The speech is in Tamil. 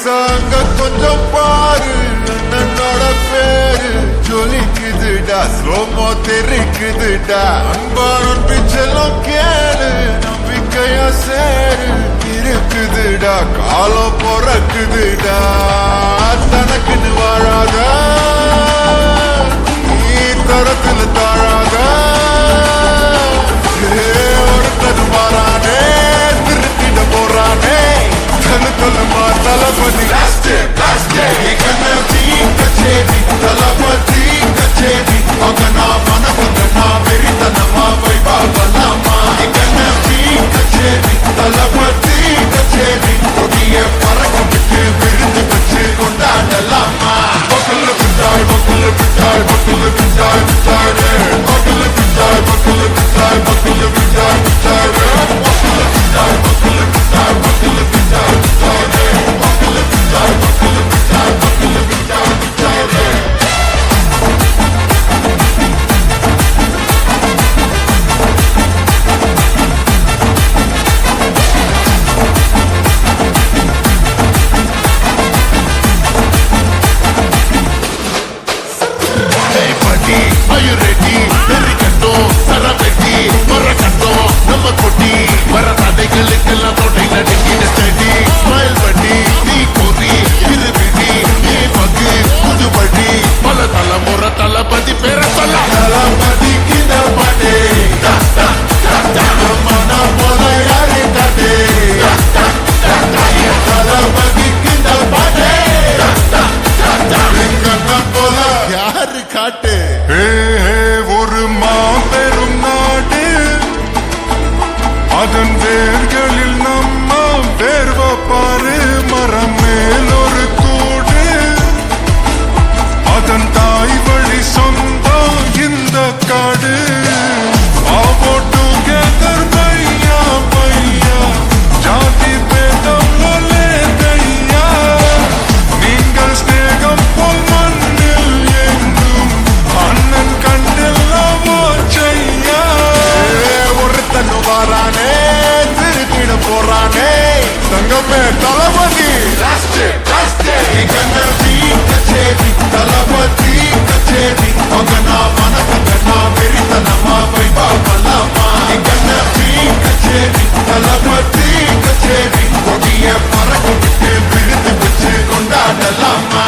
சாங்க கொஞ்சம் பாரு அண்ணனோட பேரு ஜொலிக்குதுடா ஸ்லோமோ தெரிக்குதுடா அன்பான பிச்செல்லாம் கேளு நம்பிக்கையா சேரு இருக்குதுடா காலம் பிறக்குதுடா தனக்குன்னு வாழாத நீ தரத்துல தாழாத ஒருத்தன் மாறானே திருத்திட போறானே தலுமா தளபதி கச்சேரி தளபதி கச்சேரி அவனா மனவங்கனா வெறித்தனமா வைபாவலாமா கச்சேரி தளபதி கச்சேரி கொடிய பறக்க விட்டு விருந்து வச்சு கொண்டாடலாமா பக்கல்ல பிட்டாய் பக்கல்ல பிட்டாய் பக்கல்ல பிட்டாய் பிட்டாரு பக்கல்ல பிட்டாய் பக்கல்ல பிட்டாய் பக்கல்ல பிட்டாய் பிட்டாரு பக்கல்ல பிட்டாய் பக்கல்ல பிட்டாய் பக்கல்ல பிட்டாய் பிட்டாரு பக்கல்ல பிட்டாய் பக்கல்ல பிட்டாய் பக்கல்ல பிட்டாய் பிட்டாரு Are you ready? Erikatto, Sarapeti, Marakatto, Namakoti, Marathadegalukella thottai nadikida steady, smile buddy, nee kodi, iru vidi, nee paggu, pudu buddy, pala talamura talapati pera solla, talapati kinda pade, da da da da, mana pola yare tade, da da da da, talapati kinda pade, da da da da, enga pola yaru kaate. ஒரு மாபெரும் நாடு அதன் வேர்களில் நம்ம வேர்வப்பாரு மரம் மேல் ஒரு கூடு அதன் தாய் வழி சொந்தம் இந்த காடு டுகெதர் பையா பையா ஜாதி பேதம் தையா நீங்கள் ஸ்நேகம் போல் மண்ணில் எங்கும் அண்ணன் வாரானே திருத்திட போறானே தங்கமே தளபதி கச்சேரி தளபதி கச்சேரி அவனா மனவங்கனா வெறித்தனமா வைபாவலாமா கச்சேரி தளபதி கச்சேரி கொடிய பறக்க விட்டு விழுந்து வச்சு கொண்டாடலாமா